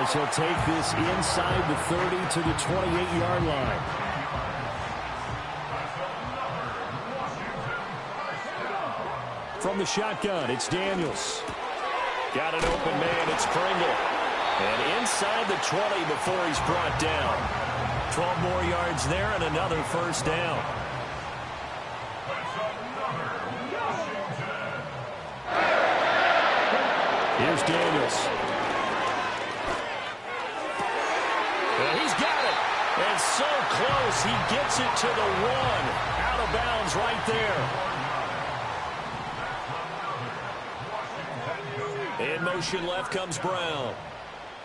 as he'll take this inside the 30 to the 28-yard line. From the shotgun, it's Daniels. Got an open man, it's Pringle. And inside the 20 before he's brought down. 12 more yards there and another first down. Here's Daniels. And he's got it. And so close, he gets it to the 1. Out of bounds right there. In motion left comes Brown.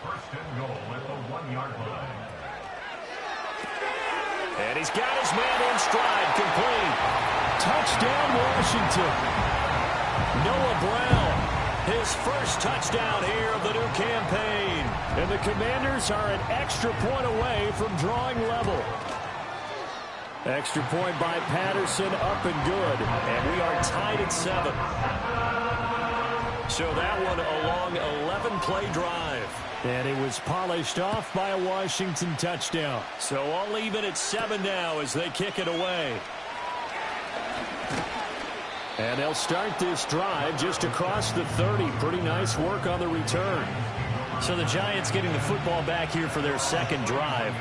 First and goal at the 1-yard line. And he's got his man in stride, complete. Touchdown, Washington. Noah Brown, his first touchdown here of the new campaign. And the Commanders are an extra point away from drawing level. Extra point by Patterson, up and good. And we are tied at 7. So that one a long 11-play drive. And it was polished off by a Washington touchdown. So all even at 7 now as they kick it away. And they'll start this drive just across the 30. Pretty nice work on the return. So the Giants getting the football back here for their second drive.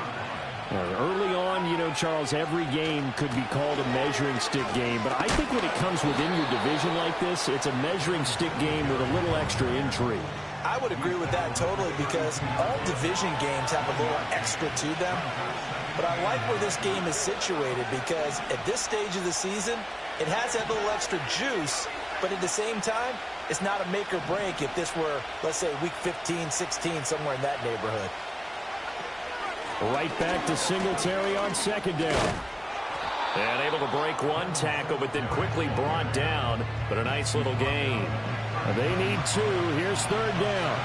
Early on, you know, Charles, every game could be called a measuring stick game. But I think when it comes within your division like this, it's a measuring stick game with a little extra intrigue. I would agree with that totally because all division games have a little extra to them. But I like where this game is situated because at this stage of the season, it has that little extra juice. But at the same time, it's not a make or break if this were, let's say, week 15, 16, somewhere in that neighborhood. Right back to Singletary on second down. And able to break one tackle, but then quickly brought down. But a nice little gain. They need 2. Here's third down.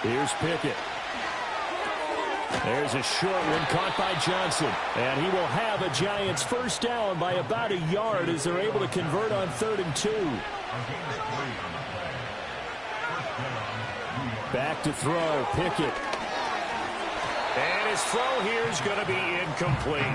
Here's Pickett. There's a short one caught by Johnson. And he will have a Giants first down by about a yard as they're able to convert on 3rd and 2. Back to throw, Pickett. And his throw here is going to be incomplete.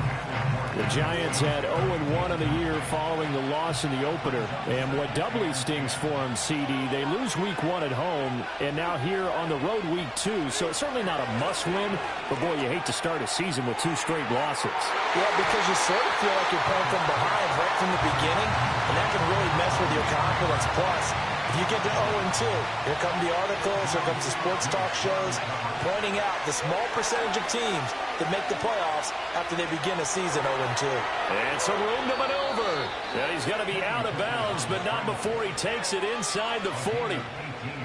The Giants had 0-1 on the year following the loss in the opener. And what doubly stings for them, CD, they lose week 1 at home, and now here on the road week 2. So it's certainly not a must-win, but boy, you hate to start a season with 2 straight losses. Yeah, because you sort of feel like you're playing from behind right from the beginning, and that can really mess with your confidence. Plus, if you get to 0-2, here come the articles, here comes the sports talk shows, pointing out the small percentage of teams that make the playoffs after they begin a season 0-2. And some room to maneuver. And he's going to be out of bounds, but not before he takes it inside the 40.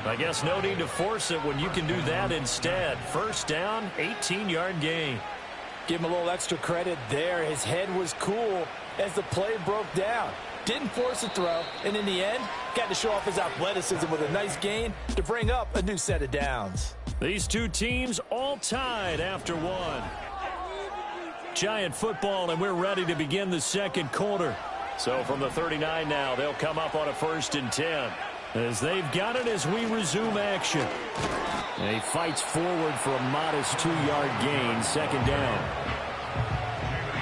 I guess no need to force it when you can do that instead. First down, 18-yard gain. Give him a little extra credit there. His head was cool as the play broke down. Didn't force a throw, and in the end, got to show off his athleticism with a nice gain to bring up a new set of downs. These two teams all tied after 1. Giant football, and we're ready to begin the second quarter. So from the 39 now, they'll come up on a 1st and 10. As they've got it as we resume action. And he fights forward for a modest 2-yard gain, second down.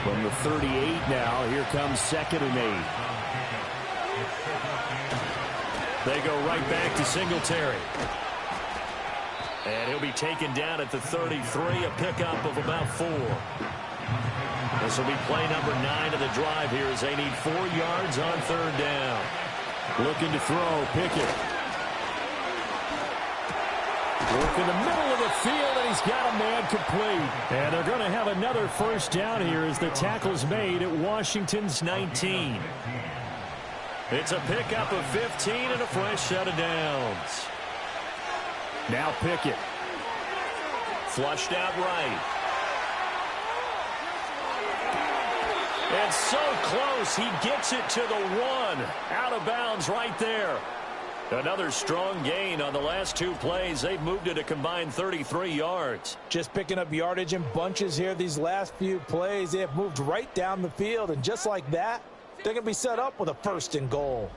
From the 38 now, here comes 2nd and 8. They go right back to Singletary. And he'll be taken down at the 33, a pickup of about 4. This will be play number 9 of the drive here as they need 4 yards on 3rd down. Looking to throw, Pickett. Work in the middle of the field, and he's got a man complete. And they're going to have another first down here as the tackle's made at Washington's 19. It's a pickup of 15 and a fresh set of downs. Now Pickett. Flushed out right. And so close, he gets it to the 1. Out of bounds right there. Another strong gain on the last 2 plays. They've moved it a combined 33 yards. Just picking up yardage in bunches here these last few plays. They have moved right down the field, and just like that, They're going to be set up with a 1st and goal.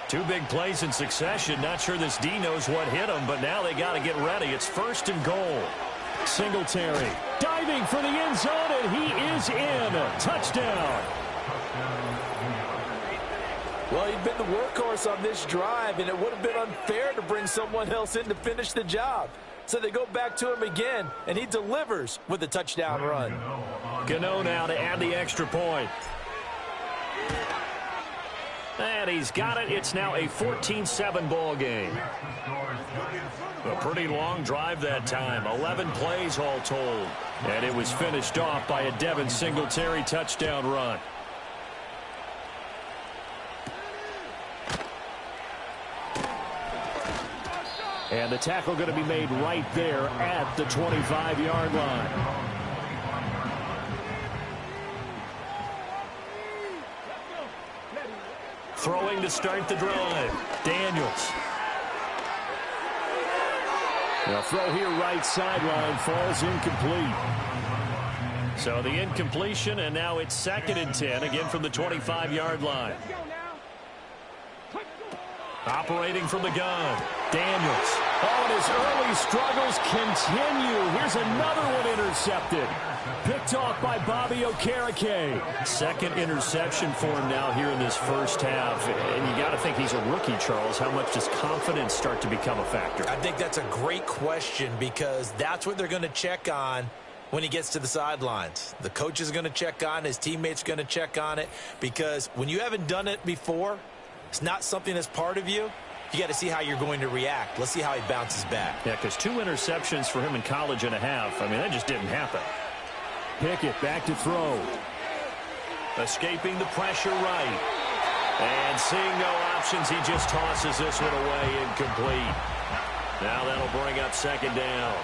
Two big plays in succession. Not sure this D knows what hit him, but now they got to get ready. It's 1st and goal. Singletary diving for the end zone, and he is in. Touchdown. Well, he'd been the workhorse on this drive, and it would have been unfair to bring someone else in to finish the job. So they go back to him again, and he delivers with a touchdown run. Gano now to add the extra point. And he's got it. It's now a 14-7 ball game. A pretty long drive that time. 11 plays all told. And it was finished off by a Devin Singletary touchdown run. And the tackle going to be made right there at the 25-yard line. Throwing to start the drive. Daniels. The throw here right sideline falls incomplete. So the incompletion, and now it's 2nd and 10, again from the 25-yard line. Operating from the gun. Daniels. Oh, and his early struggles continue. Here's another one intercepted. Picked off by Bobby Okereke. 2nd interception for him now here in this first half. And you got to think he's a rookie, Charles. How much does confidence start to become a factor? I think that's a great question because that's what they're going to check on when he gets to the sidelines. The coach is going to check on it. His teammates are going to check on it because when you haven't done it before, it's not something that's part of you. You got to see how you're going to react. Let's see how he bounces back. Yeah, because 2 interceptions for him in college and a half. I mean, that just didn't happen. Pickett back to throw. Escaping the pressure right. And seeing no options, he just tosses this one away incomplete. Now that'll bring up 2nd down.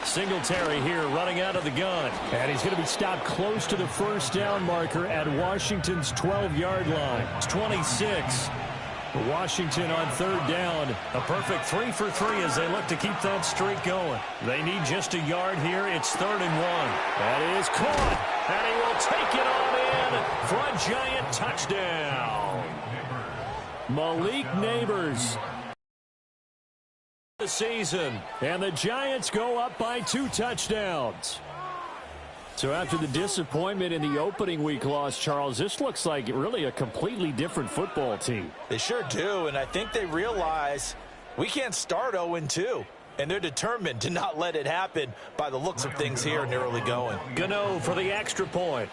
Singletary here running out of the gun. And he's going to be stopped close to the 1st down marker at Washington's 12-yard line. It's 26. Washington on 3rd down. A perfect 3 for 3 as they look to keep that streak going. They need just a yard here. It's 3rd and 1. That is caught. And he will take it on in for a Giant touchdown. Malik Neighbors. The season. And the Giants go up by 2 touchdowns. So after the disappointment in the opening week loss, Charles, this looks like really a completely different football team. They sure do, and I think they realize we can't start 0-2. And they're determined to not let it happen by the looks of things here in the early going. Gano for the extra point.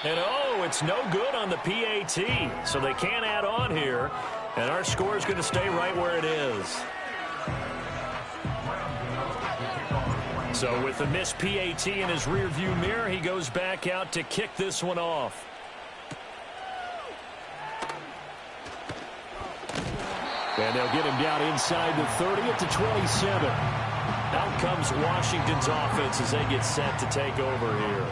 And oh, it's no good on the PAT. So they can't add on here. And our score is going to stay right where it is. So with the missed PAT in his rearview mirror, he goes back out to kick this one off. And they'll get him down inside the 30 at the 27. Out comes Washington's offense as they get set to take over here.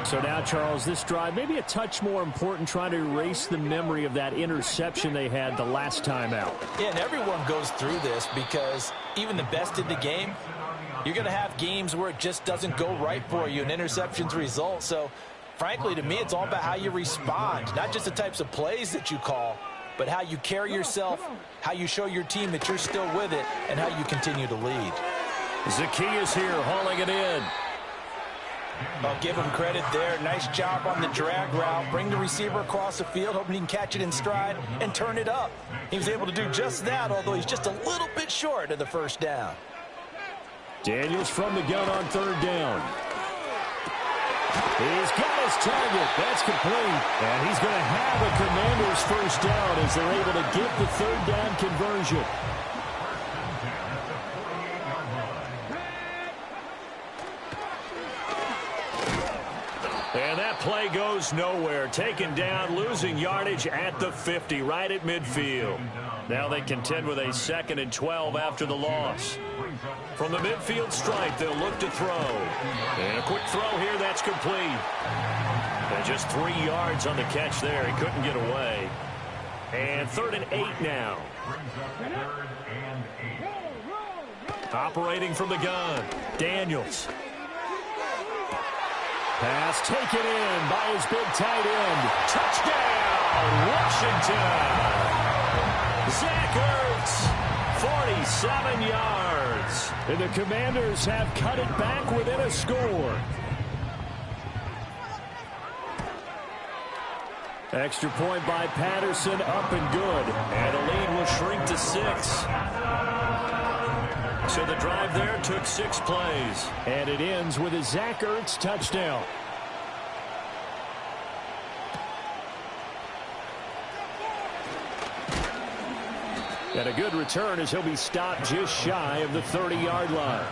So now, Charles, this drive maybe a touch more important, trying to erase the memory of that interception they had the last time out. Yeah, and everyone goes through this because even the best in the game, you're going to have games where it just doesn't go right for you, and interceptions result. So, frankly, to me, it's all about how you respond, not just the types of plays that you call, but how you carry yourself, how you show your team that you're still with it, and how you continue to lead. Zaccheaus here hauling it in. I'll give him credit there. Nice job on the drag route. Bring the receiver across the field, hoping he can catch it in stride and turn it up. He was able to do just that, although he's just a little bit short of the 1st down. Daniels from the gun on 3rd down. He's got his target. That's complete. And he's going to have a Commander's 1st down as they're able to get the 3rd down conversion. And that play goes nowhere. Taken down, losing yardage at the 50, right at midfield. Now they contend with a 2nd and 12 after the loss. From the midfield stripe, they'll look to throw. And a quick throw here, that's complete. And just 3 yards on the catch there. He couldn't get away. And 3rd and 8 now. Operating from the gun, Daniels. Pass taken in by his big tight end. Touchdown, Washington. Zach Ertz, 47 yards. And the Commanders have cut it back within a score. Extra point by Patterson, up and good. And the lead will shrink to 6. So the drive there took 6 plays. And it ends with a Zach Ertz touchdown. And a good return as he'll be stopped just shy of the 30-yard line.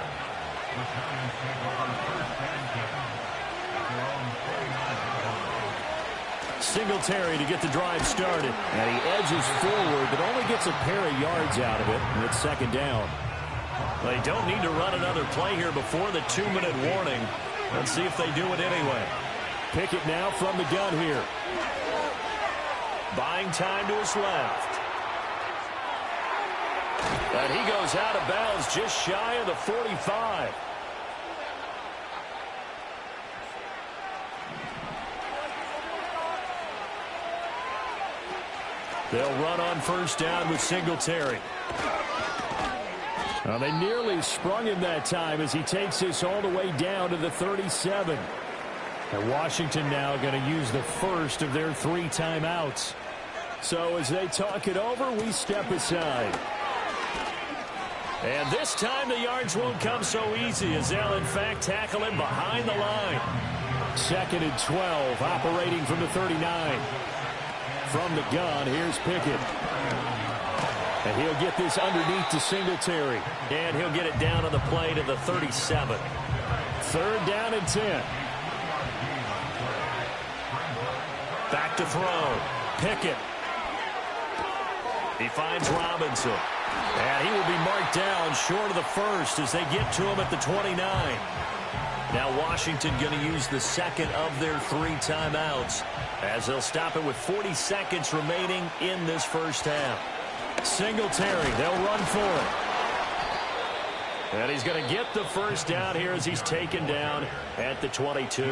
Singletary to get the drive started. And he edges forward, but only gets a pair of yards out of it. And it's 2nd down. They don't need to run another play here before the 2-minute warning. Let's see if they do it anyway. Pickett now from the gun here. Buying time to his left. And he goes out of bounds just shy of the 45. They'll run on 1st down with Singletary. Well, they nearly sprung him that time as he takes this all the way down to the 37. And Washington now going to use the first of their 3 timeouts. So as they talk it over, we step aside. And this time the yards won't come so easy as they'll in fact tackle him behind the line. 2nd and 12, operating from the 39. From the gun, here's Pickett. And he'll get this underneath to Singletary. And he'll get it down on the play to the 37. 3rd down and 10. Back to throw. Pickett. He finds Robinson. And he will be marked down short of the 1st as they get to him at the 29. Now Washington going to use the 2nd of their 3 timeouts as they'll stop it with 40 seconds remaining in this 1st half. Singletary, they'll run for it. And he's going to get the 1st down here as he's taken down at the 22.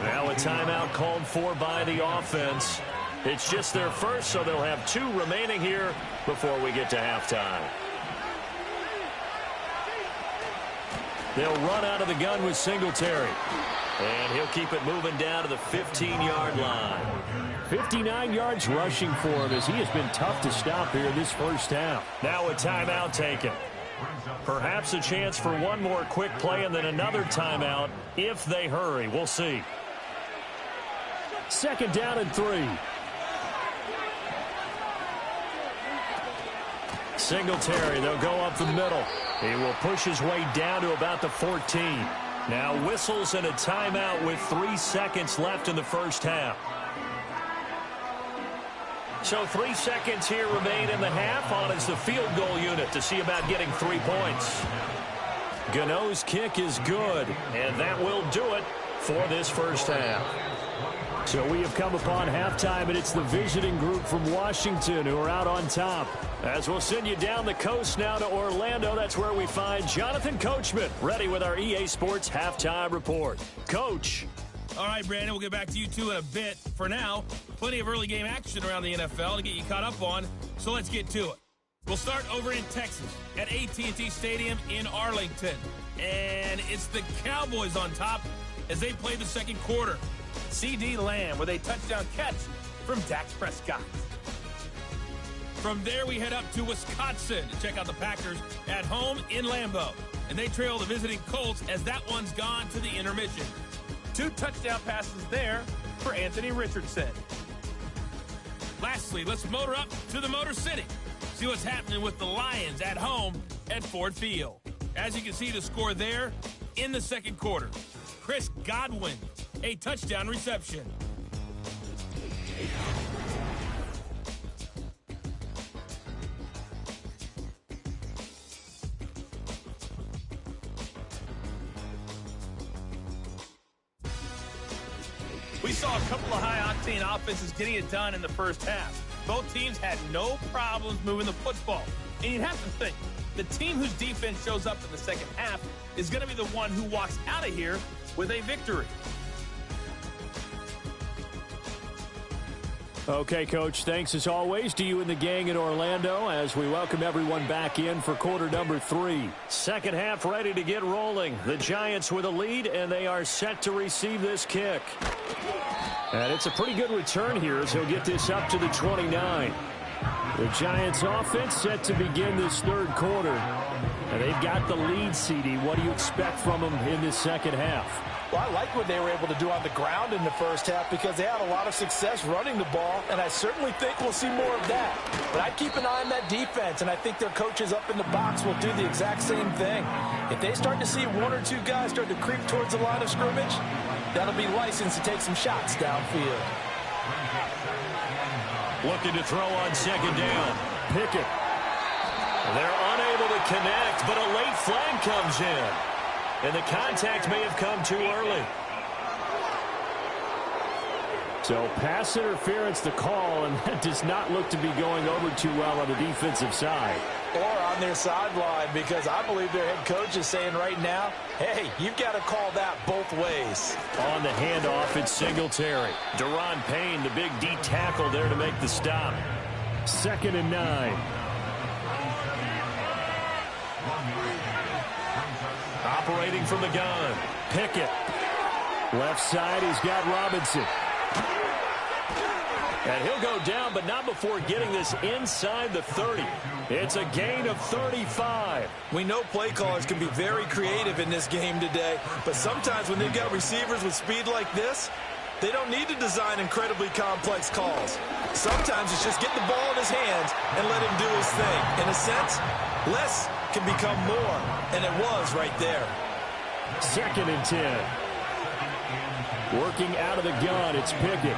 Now a timeout called for by the offense. It's just their first, so they'll have 2 remaining here before we get to halftime. They'll run out of the gun with Singletary. And he'll keep it moving down to the 15-yard line. 59 yards rushing for him as he has been tough to stop here this 1st half. Now a timeout taken. Perhaps a chance for one more quick play and then another timeout if they hurry. We'll see. 2nd down and 3. Singletary, they'll go up the middle. He will push his way down to about the 14. Now whistles and a timeout with 3 seconds left in the 1st half. So 3 seconds here remain in the half. On is the field goal unit to see about getting 3 points. Gano's kick is good, and that will do it for this 1st half. So we have come upon halftime, and it's the visiting group from Washington who are out on top. As we'll send you down the coast now to Orlando, that's where we find Jonathan Coachman, ready with our EA Sports Halftime Report. Coach. All right, Brandon, we'll get back to you two in a bit. For now, plenty of early game action around the NFL to get you caught up on, so let's get to it. We'll start over in Texas at AT&T Stadium in Arlington. And it's the Cowboys on top as they play the 2nd quarter. CeeDee Lamb with a touchdown catch from Dak Prescott. From there, we head up to Wisconsin to check out the Packers at home in Lambeau. And they trail the visiting Colts as that one's gone to the intermission. 2 touchdown passes there for Anthony Richardson. Lastly, let's motor up to the Motor City. See what's happening with the Lions at home at Ford Field. As you can see, the score there in the 2nd quarter. Chris Godwin, a touchdown reception. We saw a couple of high-octane offenses getting it done in the 1st half. Both teams had no problems moving the football. And you'd have to think, the team whose defense shows up in the second half is going to be the one who walks out of here with a victory. Okay, Coach, thanks as always to you and the gang in Orlando as we welcome everyone back in for quarter number 3. Second half ready to get rolling. The Giants with a lead, and they are set to receive this kick. And it's a pretty good return here as he'll get this up to the 29. The Giants offense set to begin this third quarter. And they've got the lead, CD. What do you expect from them in this second half? Well, I like what they were able to do on the ground in the first half because they had a lot of success running the ball, and I certainly think we'll see more of that. But I'd keep an eye on that defense, and I think their coaches up in the box will do the exact same thing. If they start to see one or two guys start to creep towards the line of scrimmage, that'll be licensed to take some shots downfield. Looking to throw on second down. Pickett. They're unable to connect, but a late flag comes in. And the contact may have come too early. So pass interference the call, and that does not look to be going over too well on the defensive side. Or on their sideline, because I believe their head coach is saying right now, hey, you've got to call that both ways. On the handoff, it's Singletary. Daron Payne, the big D tackle there to make the stop. 2nd and 9. Operating from the gun. Pickett. Left side, he's got Robinson. And he'll go down, but not before getting this inside the 30. It's a gain of 35. We know play callers can be very creative in this game today, but sometimes when they've got receivers with speed like this, they don't need to design incredibly complex calls. Sometimes it's just get the ball in his hands and let him do his thing. In a sense, less can become more, and it was right there. 2nd and 10. Working out of the gun, it's Pickett.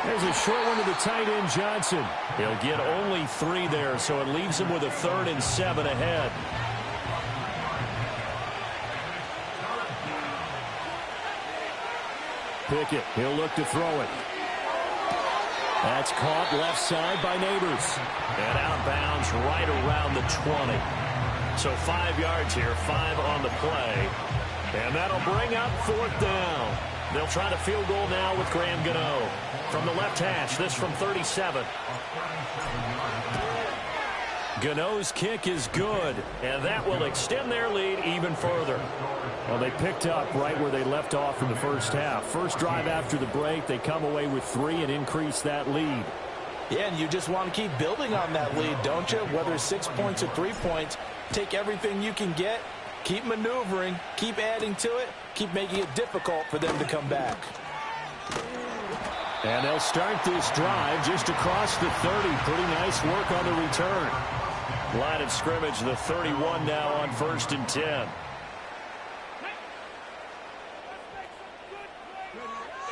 There's a short one to the tight end, Johnson. He'll get only 3 there, so it leaves him with a 3rd and 7 ahead. Pickett, he'll look to throw it. That's caught left side by Neighbors. And out of bounds right around the 20. So 5 yards here, 5 on the play. And that'll bring up 4th down. They'll try to field goal now with Graham Gano. From the left hash, this from 37. Gano's kick is good, and that will extend their lead even further. Well, they picked up right where they left off in the first half. First drive after the break, they come away with 3 and increase that lead. Yeah, and you just want to keep building on that lead, don't you? Whether it's 6 points or 3 points, take everything you can get, keep maneuvering, keep adding to it, keep making it difficult for them to come back. And they'll start this drive just across the 30. Pretty nice work on the return. Line of scrimmage, the 31 now on 1st and 10.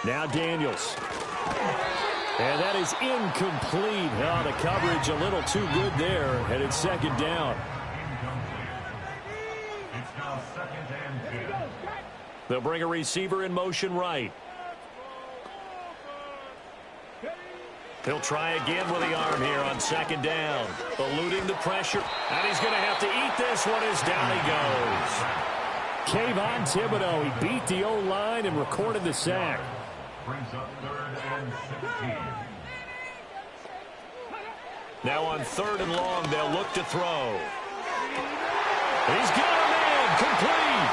Now Daniels. And that is incomplete. Oh, the coverage a little too good there, and it's 2nd down. It's now 2nd and 10. They'll bring a receiver in motion right. He'll try again with the arm here on 2nd down. Eluding the pressure. And he's going to have to eat this one as down he goes. Kayvon Thibodeau, he beat the O-line and recorded the sack. Brings up 3rd and 16. Now on 3rd and long, they'll look to throw. He's got a man, complete.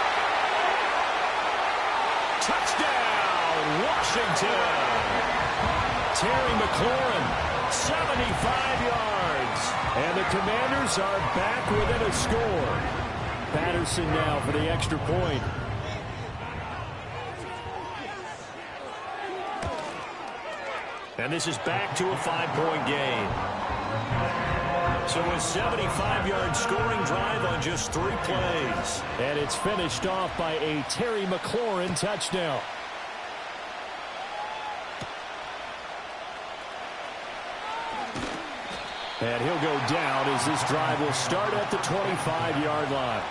Touchdown, Washington. Terry McLaurin, 75 yards. And the Commanders are back within a score. Patterson now for the extra point. And this is back to a 5-point game. So a 75-yard scoring drive on just 3 plays. And it's finished off by a Terry McLaurin touchdown. And he'll go down as this drive will start at the 25-yard line.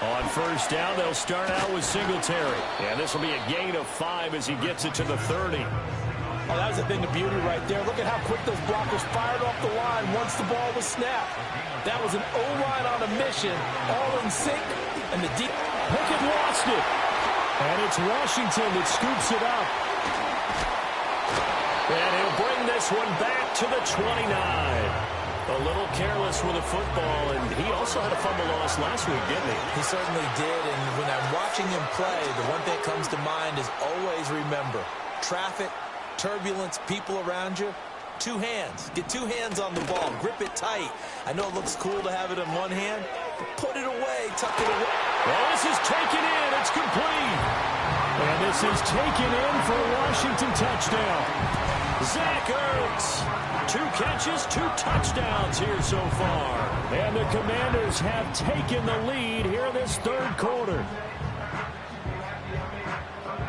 On first down, they'll start out with Singletary. And this will be a gain of 5 as he gets it to the 30. Oh, that was a thing of beauty right there. Look at how quick those blockers fired off the line once the ball was snapped. That was an O-line on a mission, all in sync, and the deep... Pickett lost it. And it's Washington that scoops it up. And he'll bring this one back to the 29. A little careless with a football, and he also had a fumble loss last week, didn't he? He certainly did, and when I'm watching him play, the one thing that comes to mind is always remember, traffic, turbulence, people around you, 2 hands. Get 2 hands on the ball. Grip it tight. I know it looks cool to have it in one hand, but put it away, tuck it away. Well, this is taken in. It's complete. And this is taken in for a Washington touchdown. Zach Ertz. 2 catches, 2 touchdowns here so far. And the Commanders have taken the lead here in this third quarter.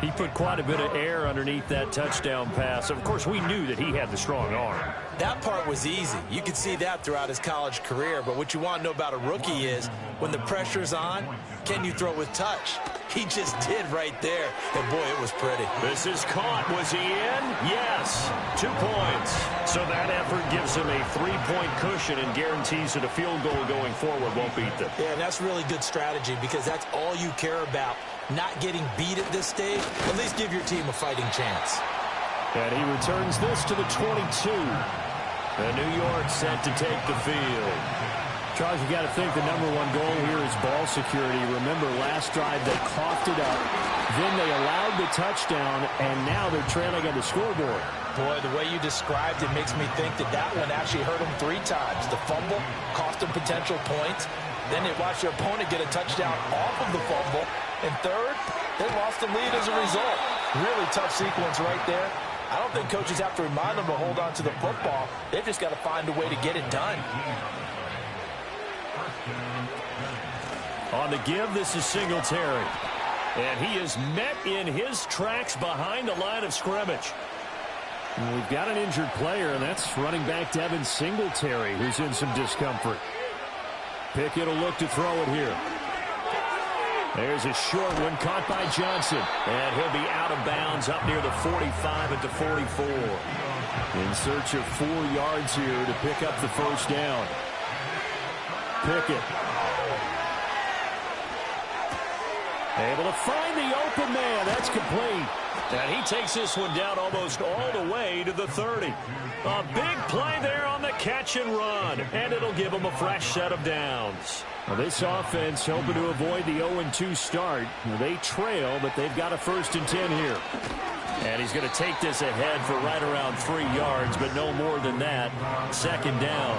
He put quite a bit of air underneath that touchdown pass. Of course, we knew that he had the strong arm. That part was easy. You could see that throughout his college career. But what you want to know about a rookie is when the pressure's on, can you throw with touch? He just did right there. And, boy, it was pretty. This is caught. Was he in? Yes. 2 points. So that effort gives him a 3-point cushion and guarantees that a field goal going forward won't beat them. Yeah, and that's really good strategy because that's all you care about. Not getting beat at this stage. At least give your team a fighting chance. And he returns this to the 22. And New York set to take the field. Charles, you got to think the #1 goal here is ball security. Remember, last drive they coughed it up. Then they allowed the touchdown, and now they're trailing on the scoreboard. Boy, the way you described it makes me think that that one actually hurt them 3 times. The fumble cost them potential points. Then they watched their opponent get a touchdown off of the fumble. And third, they lost the lead as a result. Really tough sequence right there. I don't think coaches have to remind them to hold on to the football. They've just got to find a way to get it done. On the give, this is Singletary. And he is met in his tracks behind the line of scrimmage. And we've got an injured player, and that's running back Devin Singletary, who's in some discomfort. Pickett will look to throw it here. There's a short one caught by Johnson. And he'll be out of bounds up near the 45 at the 44. In search of 4 yards here to pick up the first down. Pickett. Able to find the open man. That's complete. And he takes this one down almost all the way to the 30. A big play there on the catch and run. And it'll give him a fresh set of downs. Well, this offense hoping to avoid the 0-2 start. They trail, but they've got a 1st and 10 here. And he's going to take this ahead for right around 3 yards, but no more than that. 2nd down.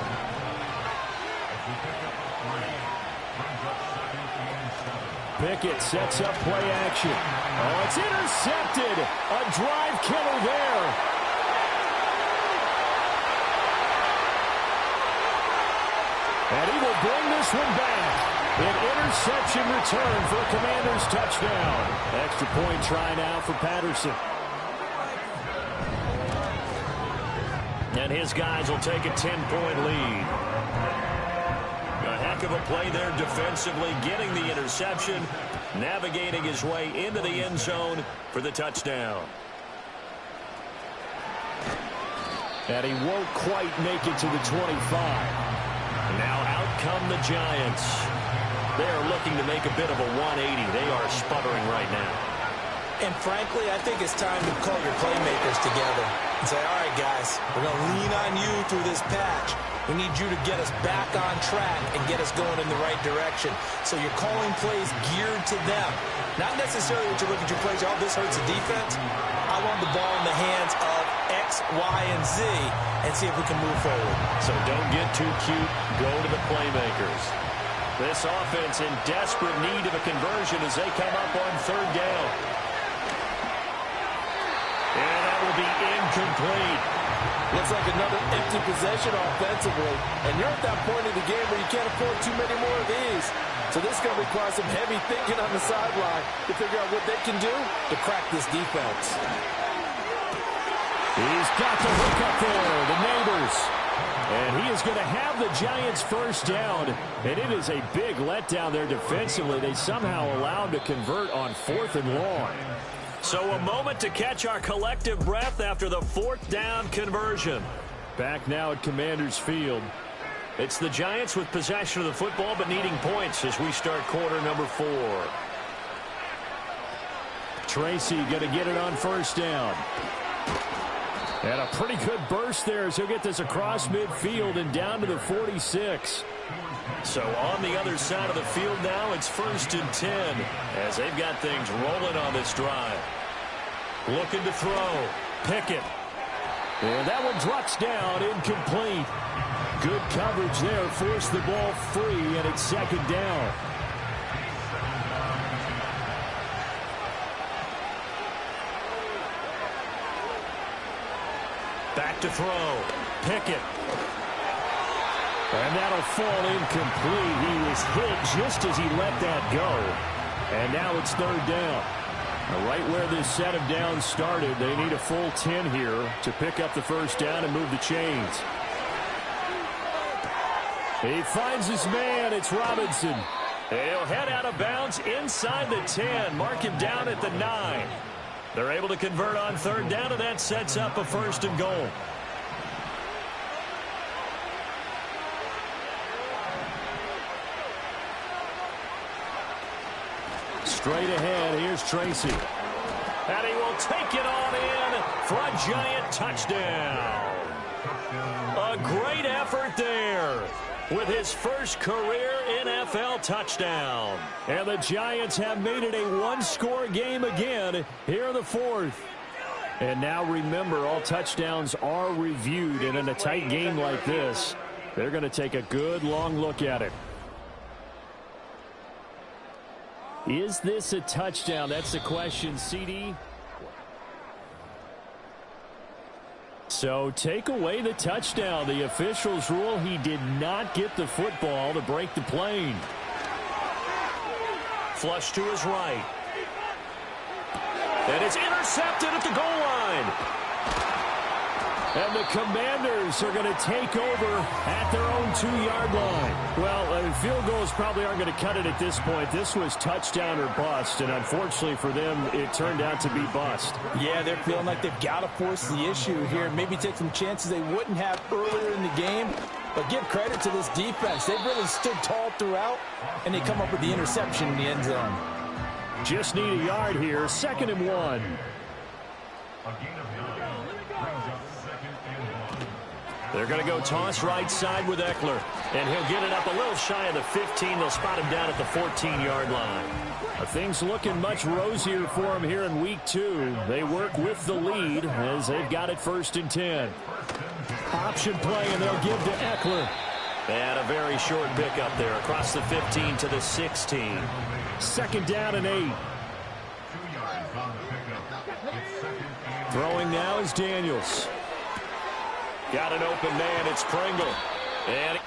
Pickett sets up play action. Oh, it's intercepted. A drive killer there. And he will bring this one back. An interception return for a Commanders touchdown. Extra point try now for Patterson. And his guys will take a 10-point lead. A heck of a play there defensively, getting the interception, navigating his way into the end zone for the touchdown. And he won't quite make it to the 25. Now out come the Giants. They are looking to make a bit of a 180. They are sputtering right now. And frankly, I think it's time to call your playmakers together and say, all right, guys, we're going to lean on you through this patch. We need you to get us back on track and get us going in the right direction. So you're calling plays geared to them. Not necessarily that you look at your plays, oh, this hurts the defense. I want the ball in the hands of X, Y, and Z and see if we can move forward. So don't get too cute. Go to the playmakers. This offense in desperate need of a conversion as they come up on 3rd down. And that will be incomplete. Looks like another empty possession offensively. And you're at that point in the game where you can't afford too many more of these. So this is going to require some heavy thinking on the sideline to figure out what they can do to crack this defense. He's got the hook up there. The Neighbors Commanders. And he is going to have the Giants first down. And it is a big letdown there defensively. They somehow allowed to convert on 4th and long. So a moment to catch our collective breath after the 4th down conversion. Back now at Commanders Field. It's the Giants with possession of the football but needing points as we start quarter number 4. Tracy going to get it on first down. And a pretty good burst there as he'll get this across midfield and down to the 46. So on the other side of the field now, it's 1st and 10 as they've got things rolling on this drive. Looking to throw. Pickett. And that one drops down, incomplete. Good coverage there, forced the ball free, and it's 2nd down. Back to throw. Pickett. And that'll fall incomplete. He was hit just as he let that go. And now it's 3rd down. Right where this set of downs started, they need a full 10 here to pick up the first down and move the chains. He finds his man. It's Robinson. He'll head out of bounds inside the 10. Mark him down at the 9. They're able to convert on 3rd down, and that sets up a 1st and goal. Straight ahead, here's Tracy. And he will take it on in for a Giant touchdown. A great effort there with his first career NFL touchdown. And the Giants have made it a one-score game again here in the 4th. And now remember, all touchdowns are reviewed, and in a tight game like this, they're going to take a good long look at it. Is this a touchdown? That's the question, CD. So take away the touchdown. The officials rule he did not get the football to break the plane. Flush to his right. And it's intercepted at the goal line. And the Commanders are going to take over at their own 2-yard line. Well, field goals probably aren't going to cut it at this point. This was touchdown or bust, and unfortunately for them, it turned out to be bust. Yeah, they're feeling like they've got to force the issue here, maybe take some chances they wouldn't have earlier in the game. But give credit to this defense. They've really stood tall throughout, and they come up with the interception in the end zone. Just need a yard here. 2nd and 1. A gain of 9 brings up 2nd and 1. They're going to go toss right side with Eckler. And he'll get it up a little shy of the 15. They'll spot him down at the 14-yard line. Things looking much rosier for him here in week 2. They work with the lead as they've got it 1st and 10. Option play, and they'll give to Eckler. And a very short pickup there across the 15 to the 16. 2nd down and 8. 2 yards on the pickup. It's 2nd and 8. Throwing now is Daniels. Got an open man. It's Pringle. And